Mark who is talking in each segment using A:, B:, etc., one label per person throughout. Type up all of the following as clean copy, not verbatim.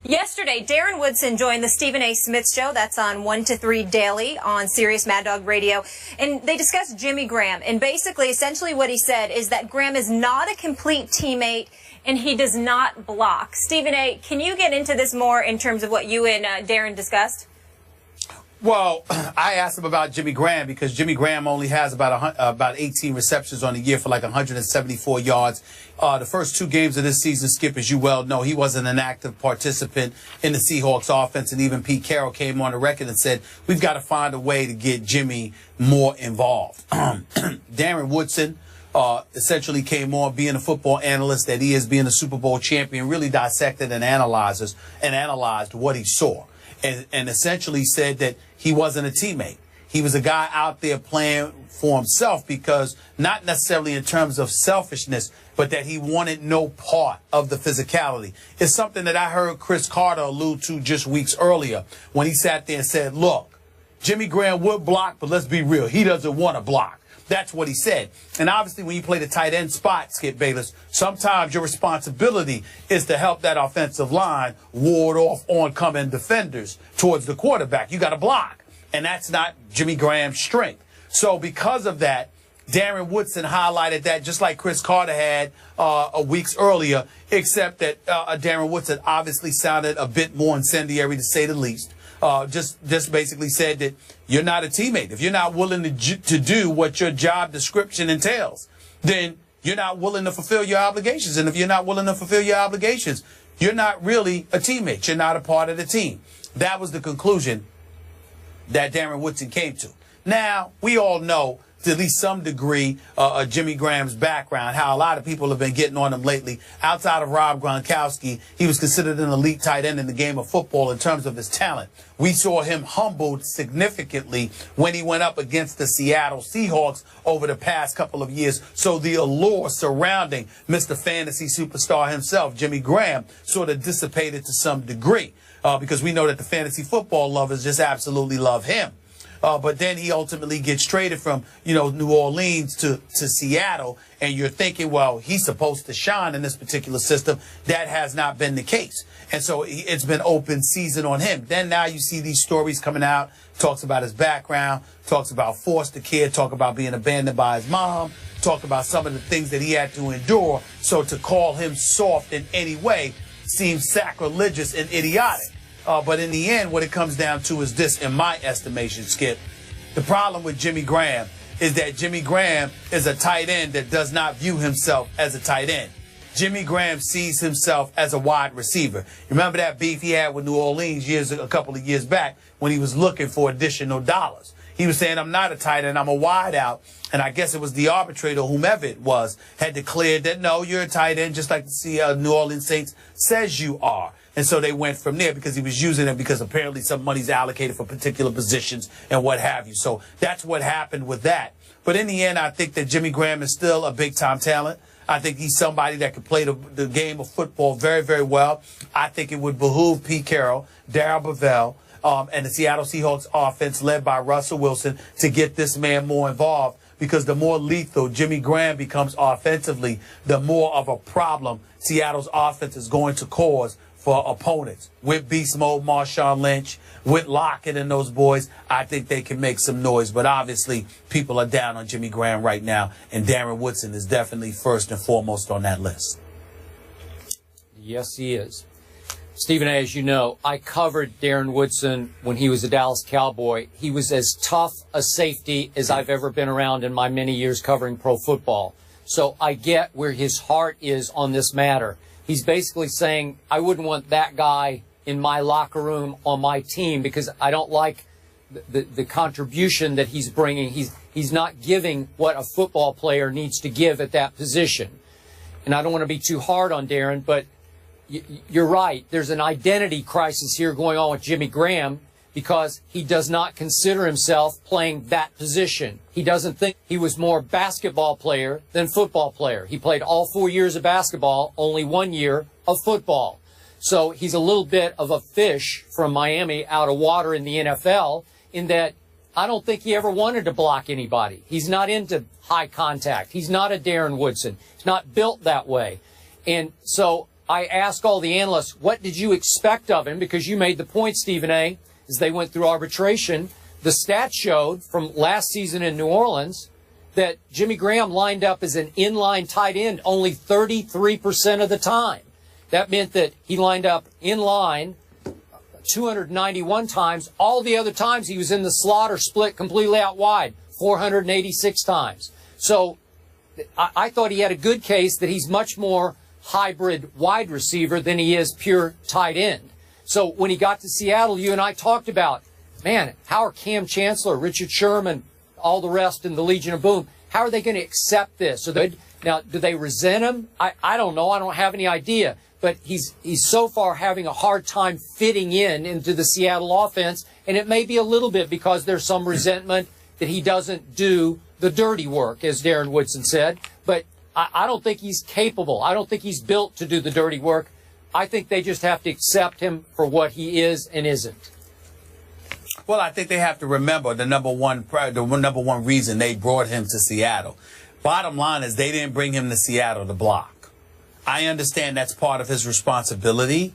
A: Yesterday, Darren Woodson joined the Stephen A. Smith Show. That's on 1 to 3 daily on Sirius Mad Dog Radio. And they discussed Jimmy Graham. And basically, essentially what he said is that Graham is not a complete teammate and he does not block. Stephen A., can you get into this more in terms of what you and Darren discussed?
B: Well, I asked him about Jimmy Graham because Jimmy Graham only has about 18 receptions on the year for like 174 yards. The first two games of this season, Skip, as you well know, he wasn't an active participant in the Seahawks offense. And even Pete Carroll came on the record and said, we've got to find a way to get Jimmy more involved. Darren Woodson essentially came on being a football analyst that he is, being a Super Bowl champion, really dissected and analyzed what he saw. And essentially said that he wasn't a teammate. He was a guy out there playing for himself because not necessarily in terms of selfishness, but that he wanted no part of the physicality. It's something that I heard Chris Carter allude to just weeks earlier when he sat there and said, look, Jimmy Graham would block, but let's be real, he doesn't want to block. That's what he said. And obviously, when you play the tight end spot, Skip Bayless, sometimes your responsibility is to help that offensive line ward off oncoming defenders towards the quarterback. You got to block. And that's not Jimmy Graham's strength. So because of that, Darren Woodson highlighted that just like Chris Carter had weeks earlier, except that Darren Woodson obviously sounded a bit more incendiary, to say the least. Just basically said that you're not a teammate. If you're not willing to do what your job description entails, then you're not willing to fulfill your obligations. And if you're not willing to fulfill your obligations, you're not really a teammate. You're not a part of the team. That was the conclusion that Darren Woodson came to. Now, we all know, to at least some degree, Jimmy Graham's background, how a lot of people have been getting on him lately. Outside of Rob Gronkowski, he was considered an elite tight end in the game of football in terms of his talent. We saw him humbled significantly when he went up against the Seattle Seahawks over the past couple of years. So the allure surrounding Mr. Fantasy Superstar himself, Jimmy Graham, sort of dissipated to some degree because we know that the fantasy football lovers just absolutely love him. But then he ultimately gets traded from, New Orleans to Seattle. And you're thinking, well, he's supposed to shine in this particular system. That has not been the case. And so it's been open season on him. Then now you see these stories coming out, talks about his background, talks about foster care, talk about being abandoned by his mom, talk about some of the things that he had to endure. So to call him soft in any way seems sacrilegious and idiotic. But in the end, what it comes down to is this, in my estimation, Skip. The problem with Jimmy Graham is that Jimmy Graham is a tight end that does not view himself as a tight end. Jimmy Graham sees himself as a wide receiver. Remember that beef he had with New Orleans a couple of years back when he was looking for additional dollars. He was saying, I'm not a tight end, I'm a wide out. And I guess it was the arbitrator, whomever it was, had declared that, no, you're a tight end, just like the New Orleans Saints says you are. And so they went from there because he was using it because apparently some money's allocated for particular positions and what have you. So that's what happened with that. But in the end, I think that Jimmy Graham is still a big-time talent. I think he's somebody that could play the game of football very, very well. I think it would behoove Pete Carroll, Darrell Bevell, and the Seattle Seahawks offense led by Russell Wilson to get this man more involved, because the more lethal Jimmy Graham becomes offensively, the more of a problem Seattle's offense is going to cause for opponents. With Beast Mode, Marshawn Lynch, with Lockett and those boys, I think they can make some noise. But obviously, people are down on Jimmy Graham right now, and Darren Woodson is definitely first and foremost on that list.
C: Yes, he is. Stephen A., as you know, I covered Darren Woodson when he was a Dallas Cowboy. He was as tough a safety as I've ever been around in my many years covering pro football. So I get where his heart is on this matter. He's basically saying, I wouldn't want that guy in my locker room on my team because I don't like the contribution that he's bringing. He's not giving what a football player needs to give at that position. And I don't want to be too hard on Darren, but you're right. There's an identity crisis here going on with Jimmy Graham because he does not consider himself playing that position. He doesn't think he was more basketball player than football player. He played all 4 years of basketball, only 1 year of football. So he's a little bit of a fish from Miami out of water in the NFL in that I don't think he ever wanted to block anybody. He's not into high contact. He's not a Darren Woodson. He's not built that way. And so I ask all the analysts, what did you expect of him? Because you made the point, Stephen A., as they went through arbitration. The stats showed from last season in New Orleans that Jimmy Graham lined up as an inline tight end only 33% of the time. That meant that he lined up in line 291 times. All the other times he was in the slot or split completely out wide, 486 times. So I thought he had a good case that he's much more hybrid wide receiver than he is pure tight end. So when he got to Seattle, you and I talked about, man, how are Cam Chancellor, Richard Sherman, all the rest in the Legion of Boom, how are they going to accept this? Now, do they resent him? I don't know. I don't have any idea. But he's so far having a hard time fitting into the Seattle offense, and it may be a little bit because there's some resentment that he doesn't do the dirty work, as Darren Woodson said. But I don't think he's capable. I don't think he's built to do the dirty work. I think they just have to accept him for what he is and isn't.
B: Well, I think they have to remember the number one reason they brought him to Seattle. Bottom line is they didn't bring him to Seattle to block. I understand that's part of his responsibility,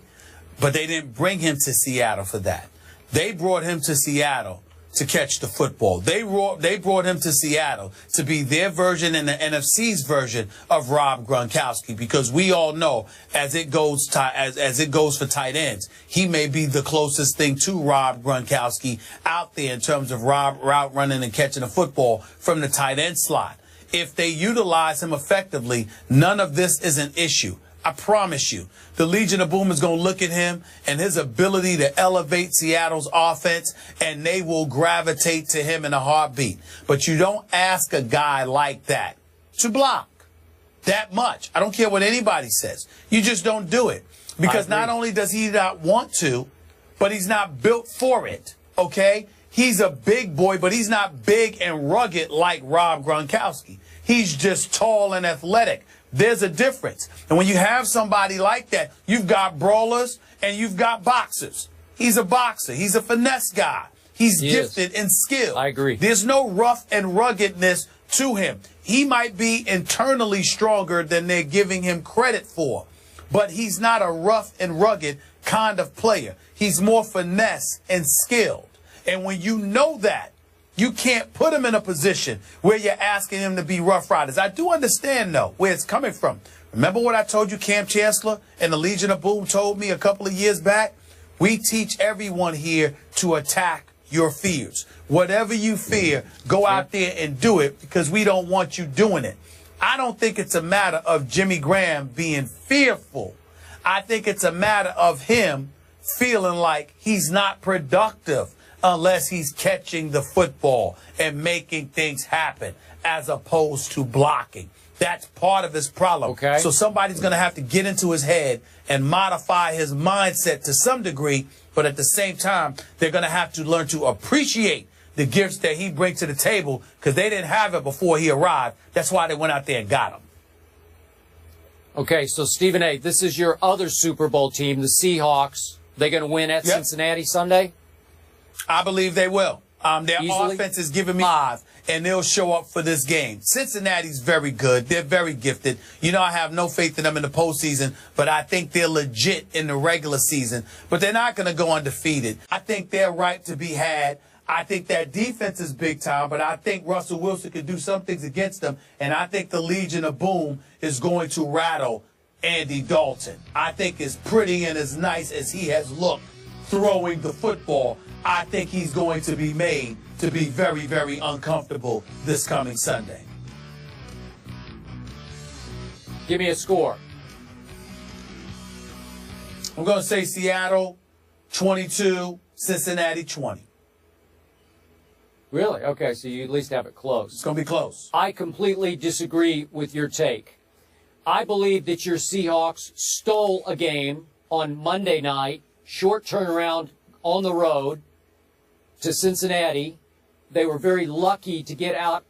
B: but they didn't bring him to Seattle for that. They brought him to Seattle to catch the football. They brought him to Seattle to be their version and the NFC's version of Rob Gronkowski, because we all know as it goes for tight ends, he may be the closest thing to Rob Gronkowski out there in terms of route running and catching the football from the tight end slot. If they utilize him effectively, none of this is an issue. I promise you, the Legion of Boom is going to look at him and his ability to elevate Seattle's offense, and they will gravitate to him in a heartbeat. But you don't ask a guy like that to block that much. I don't care what anybody says. You just don't do it. Because not only does he not want to, but he's not built for it, okay? He's a big boy, but he's not big and rugged like Rob Gronkowski. He's just tall and athletic. There's a difference. And when you have somebody like that, you've got brawlers and you've got boxers. He's a boxer. He's a finesse guy. He's gifted in skill.
C: I agree.
B: There's no rough and ruggedness to him. He might be internally stronger than they're giving him credit for, but he's not a rough and rugged kind of player. He's more finesse and skilled. And when you know that, you can't put him in a position where you're asking him to be Rough Riders. I do understand, though, where it's coming from. Remember what I told you Cam Chancellor and the Legion of Boom told me a couple of years back? We teach everyone here to attack your fears. Whatever you fear, go out there and do it, because we don't want you doing it. I don't think it's a matter of Jimmy Graham being fearful. I think it's a matter of him feeling like he's not productive unless he's catching the football and making things happen as opposed to blocking. That's part of his problem.
C: Okay.
B: So somebody's going to have to get into his head and modify his mindset to some degree, but at the same time, they're going to have to learn to appreciate the gifts that he brings to the table, because they didn't have it before he arrived. That's why they went out there and got him.
C: Okay, so Stephen A., this is your other Super Bowl team, the Seahawks. They going to win at Cincinnati Sunday?
B: I believe they will. Their
C: Easily?
B: offense is giving me live, and they'll show up for this game. Cincinnati's very good. They're very gifted. You know, I have no faith in them in the postseason, but I think they're legit in the regular season. But they're not going to go undefeated. I think they're right to be had. I think that defense is big time, but I think Russell Wilson could do some things against them, and I think the Legion of Boom is going to rattle Andy Dalton. I think as pretty and as nice as he has looked throwing the football, I think he's going to be made to be very, very uncomfortable this coming Sunday.
C: Give me a score.
B: I'm going to say Seattle 22, Cincinnati 20.
C: Really? Okay, so you at least have it close.
B: It's going to be close.
C: I completely disagree with your take. I believe that your Seahawks stole a game on Monday night, short turnaround on the road to Cincinnati. They were very lucky to get out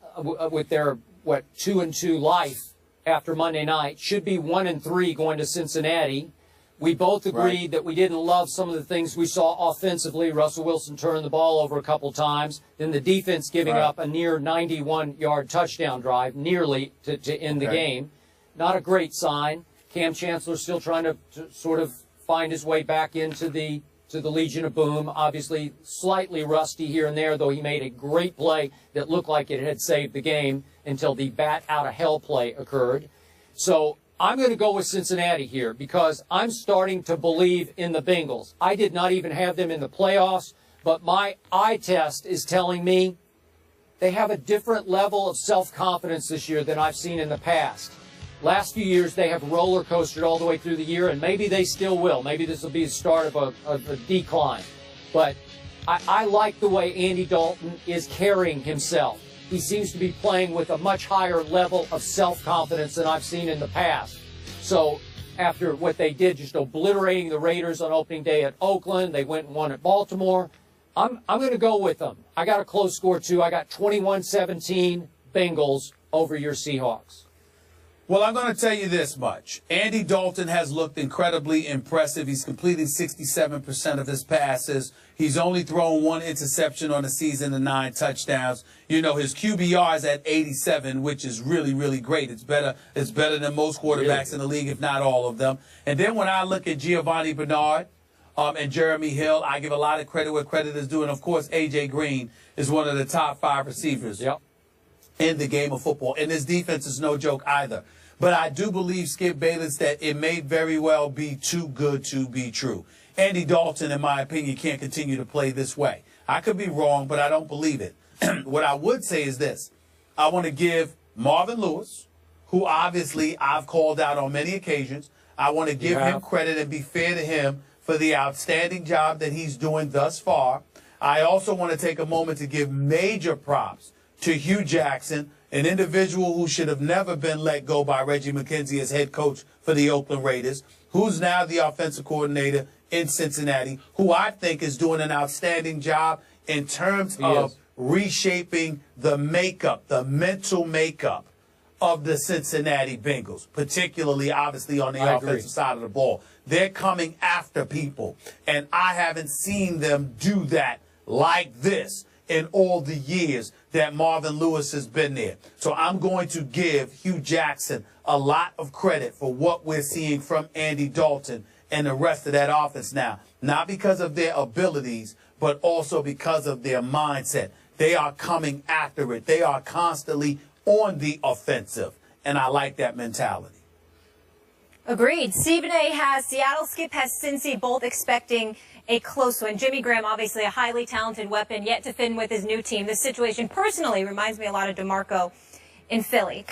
C: with their, 2-2 life after Monday night. Should be 1-3 going to Cincinnati. We both agreed that we didn't love some of the things we saw offensively. Russell Wilson turning the ball over a couple times. Then the defense giving up a near 91-yard touchdown drive, nearly to end the game. Not a great sign. Cam Chancellor still trying to sort of find his way back into the Legion of Boom. Obviously, slightly rusty here and there, though he made a great play that looked like it had saved the game until the bat out of hell play occurred. So I'm going to go with Cincinnati here because I'm starting to believe in the Bengals. I did not even have them in the playoffs, but my eye test is telling me they have a different level of self-confidence this year than I've seen in the past. Last few years, they have roller coastered all the way through the year, and maybe they still will. Maybe this will be the start of a decline. But I like the way Andy Dalton is carrying himself. He seems to be playing with a much higher level of self-confidence than I've seen in the past. So after what they did, just obliterating the Raiders on opening day at Oakland, they went and won at Baltimore. I'm going to go with them. I got a close score, too. I got 21-17 Bengals over your Seahawks.
B: Well, I'm going to tell you this much. Andy Dalton has looked incredibly impressive. He's completed 67% of his passes. He's only thrown 1 interception on the season and 9 touchdowns. You know, his QBR is at 87, which is really, really great. It's better than most quarterbacks in the league, if not all of them. And then when I look at Giovanni Bernard and Jeremy Hill, I give a lot of credit where credit is due. And, of course, A.J. Green is one of the top 5 receivers in the game of football. And this defense is no joke either. But I do believe, Skip Bayless, that it may very well be too good to be true. Andy Dalton, in my opinion, can't continue to play this way. I could be wrong, but I don't believe it. What I would say is this. I want to give Marvin Lewis, who obviously I've called out on many occasions, I want to give him credit and be fair to him for the outstanding job that he's doing thus far. I also want to take a moment to give major props to Hugh Jackson, an individual who should have never been let go by Reggie McKenzie as head coach for the Oakland Raiders, who's now the offensive coordinator in Cincinnati, who I think is doing an outstanding job in terms of reshaping the makeup, the mental makeup of the Cincinnati Bengals, particularly, obviously, on the offensive side of the ball. They're coming after people, and I haven't seen them do that like this in all the years that Marvin Lewis has been there. So I'm going to give Hugh Jackson a lot of credit for what we're seeing from Andy Dalton and the rest of that offense now. Not because of their abilities, but also because of their mindset. They are coming after it. They are constantly on the offensive. And I like that mentality.
A: Agreed. Stephen A. has Seattle, Skip has Cincy, both expecting a close one. Jimmy Graham, obviously a highly talented weapon, yet to fin with his new team. This situation personally reminds me a lot of DeMarco in Philly.